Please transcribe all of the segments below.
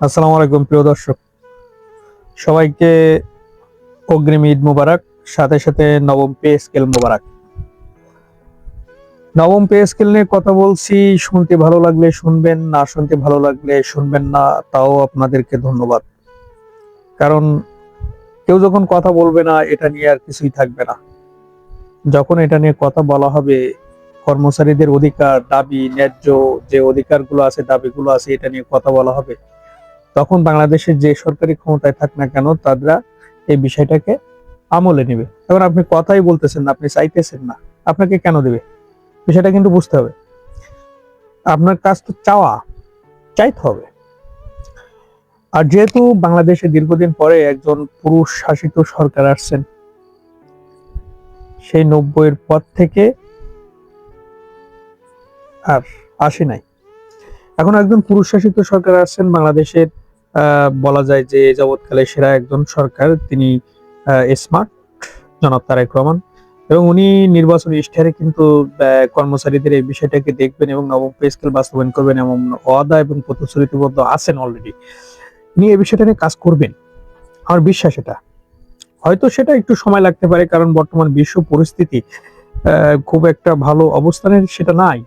আসসালামু আলাইকুম প্রিয় দর্শক, সবাইকে অগ্রিম ঈদ মোবারক। সাথে সাথে নবম পে স্কেল মোবারক। নবম পে স্কেল নিয়ে কথা বলছি, শুনতে ভালো লাগলে শুনবেন, না শুনতে ভালো লাগলে শুনবেন না, তাও আপনাদেরকে ধন্যবাদ। কারণ কেউ যখন কথা বলবে না, এটা নিয়ে আর কিছুই থাকবে না। যখন এটা নিয়ে কথা বলা হবে, কর্মচারীদের অধিকার, দাবি, ন্যায্য যে অধিকারগুলো আছে, দাবিগুলো আছে, এটা নিয়ে কথা বলা হবে, তখন বাংলাদেশের যে সরকারি ক্ষমতায় থাক না কেন, তারা এই বিষয়টাকে আমলে নেবে। এখন আপনি কথাই বলতেছেন না, আপনি চাইতেছেন না, আপনাকে কেন দেবে? বিষয়টা কিন্তু বুঝতে হবে। আপনার কাজ তো চাইতে হবে। আর যেহেতু বাংলাদেশে দীর্ঘদিন পরে একজন পুরুষ শাসিত সরকার আসছেন, সেই 90-এর পর থেকে আর আসে নাই। এখন একজন পুরুষ শাসিত সরকার আসছেন বাংলাদেশের, বলা যায় যে যাবৎকালে সেরা একজন সরকার। তিনি স্মার্ট, জনাব তারেক রহমান, এবং উনি নির্বাচনী ইশতেহারে কিন্তু কর্মচারীদের এই বিষয়টাকে দেখবেন এবং নবম পে স্কেল বাস্তবায়ন করবেন, এবং ওয়াদা এবং প্রতিশ্রুতিবদ্ধ আছেন অলরেডি। উনি এই বিষয়টা নিয়ে কাজ করবেন, আমার বিশ্বাস এটা। হয়তো সেটা একটু সময় লাগতে পারে, কারণ বর্তমান বিশ্ব পরিস্থিতি খুব একটা ভালো অবস্থানে সেটা নাই,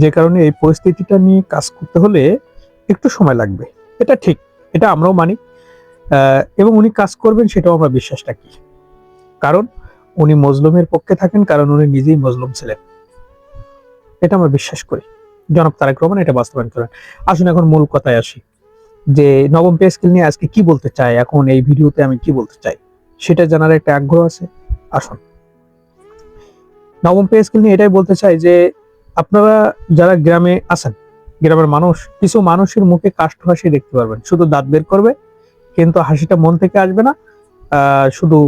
যে কারণে এই পরিস্থিতিটা নিয়ে কাজ করতে হলে একটু সময় লাগবে। এটা ঠিক, এটা আমরাও মানি। এবং উনি কাজ করবেন সেটাও আমরা বিশ্বাস রাখি, কারণ উনি মজলুমের পক্ষে থাকেন, কারণ উনি নিজেই মজলুম ছিলেন। এটা আমরা বিশ্বাস করি। জনাব তারেক রহমান এটা বাস্তবায়ন করেন। আসুন এখন মূল কথায় আসি, যে নবম পে স্কেল নিয়ে আজকে কি বলতে চাই, এখন এই ভিডিওতে আমি কি বলতে চাই সেটা জানার একটা আগ্রহ আছে। আসুন, নবম পে স্কেল নিয়ে এটাই বলতে চাই যে আপনারা যারা গ্রামে আছেন, গ্রামের মানুষ, কিছু মানুষের মুখে কাষ্ঠ হাসি দেখতে পারবেন, শুধু দাঁত বের করবে, কিন্তু হাসিটা মন থেকে আসবে না। শুধু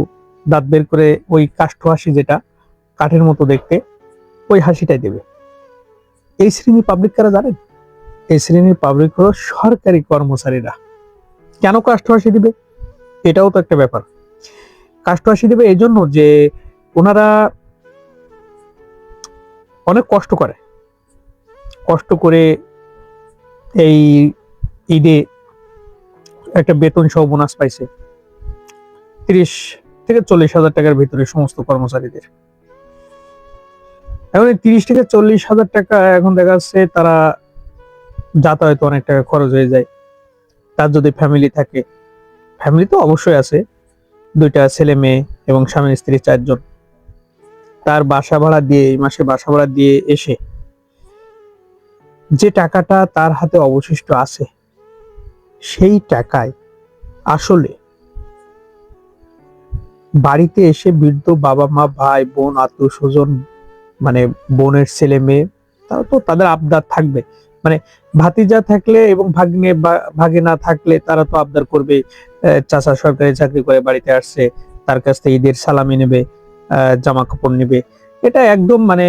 দাঁত বের করে ওই কাষ্ঠ হাসি, যেটা কাঠের মতো দেখতে, ওই হাসিটাই দেবে। এই শ্রেণীর পাবলিক কারা জানেন? এই শ্রেণীর পাবলিক হলো সরকারি কর্মচারীরা। কেন কাষ্ঠ হাসি দিবে? এটাও তো একটা ব্যাপার। কাষ্ঠ হাসি দিবে এই জন্য যে ওনারা অনেক কষ্ট করে এই ঈদে একটা বেতন সহ বোনাস পাইছে 30 থেকে 40 হাজার টাকার ভিতরে সমস্ত কর্মচারীদের। এখন এই 30 থেকে 40 হাজার টাকা, এখন দেখা যাচ্ছে তারা যাতায়াতে অনেক টাকা খরচ হয়ে যায়। তার যদি ফ্যামিলি থাকে, ফ্যামিলি তো অবশ্যই আছে, 2টা ছেলে মেয়ে এবং স্বামী স্ত্রী 4 জন, তার বাসা ভাড়া দিয়ে, এই মাসে বাসা ভাড়া দিয়ে এসে যে টাকাটা তার হাতে অবশিষ্ট আছে, সেই টাকায় আসলে বাড়িতে এসে বৃদ্ধ বাবা মা, ভাই বোন, আত্মীয় স্বজন, মানে বোনের ছেলে মেয়ে, তারা তো তাদের আবদার থাকবে। মানে ভাতিজা থাকলে এবং ভাগ্নে বা ভাগিনা থাকলে তারা তো আবদার করবে। চাচা সরকারি চাকরি করে বাড়িতে আসছে, তার কাছ থেকে ঈদের সালামি নেবে, জামা কাপড় নেবে। এটা একদম মানে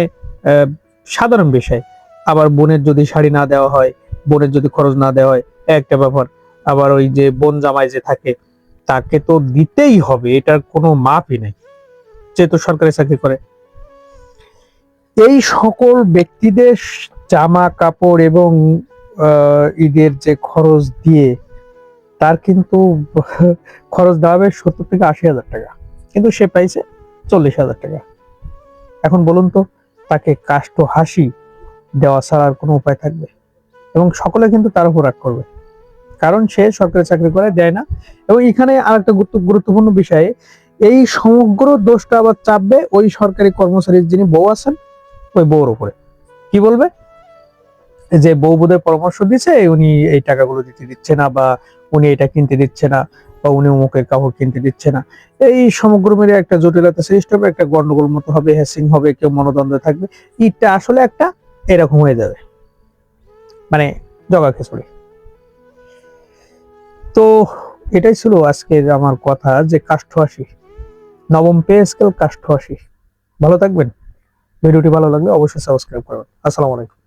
সাধারণ বিষয়। আবার বোনের যদি শাড়ি না দেওয়া হয়, বোনের যদি খরচ না দেওয়া হয়, একটা ব্যাপার। আবার ওই যে বোন জামাই যে থাকে, তাকে তো দিতেই হবে, এটার কোনো মাপই নেই, যেহেতু সরকারি চাকরি করে। এই সকল ব্যক্তিদের জামা কাপড় এবং ঈদের যে খরচ দিয়ে, তার কিন্তু খরচ দেওয়া হবে 70 থেকে 80 হাজার টাকা, কিন্তু সে পাইছে 40 হাজার টাকা। এখন বলুন তো, তাকে কাষ্ঠ হাসি দেওয়া ছাড়া আর কোনো উপায় থাকবে? এবং সকলে কিন্তু তার উপর রাগ করবে, কারণ সে সরকারি চাকরি করে, দেয় না। এবং এখানে আরেকটা গুরুত্বপূর্ণ বিষয়, এই সমগ্র দোষটা আবার চাপবে ওই সরকারি কর্মচারীর যিনি বউ আছেন, ওই বউর উপরে। কি বলবে? যে বউ বোধহয় পরামর্শ দিচ্ছে, উনি এই টাকাগুলো দিতে দিচ্ছে না, বা উনি এটা কিনতে দিচ্ছে না, বা উনি অমুকের কাপড় কিনতে দিচ্ছে না। এই সমগ্র মিলে একটা জটিলতা সৃষ্টি হবে, একটা গন্ডগোল মতো হবে, হ্যাসিং হবে, কেউ মনোদ্বন্দ্বে থাকবে। ঈদটা আসলে একটা এরকম হয়ে যাবে, মানে জগা খিচুড়ি। তো এটাই ছিল আজকের আমার কথা, যে কাষ্ঠ হাসি, নবম পে স্কেল কাষ্ঠ হাসি। ভালো থাকবেন। ভিডিওটি ভালো লাগলে অবশ্যই সাবস্ক্রাইব করবেন। আসসালামু আলাইকুম।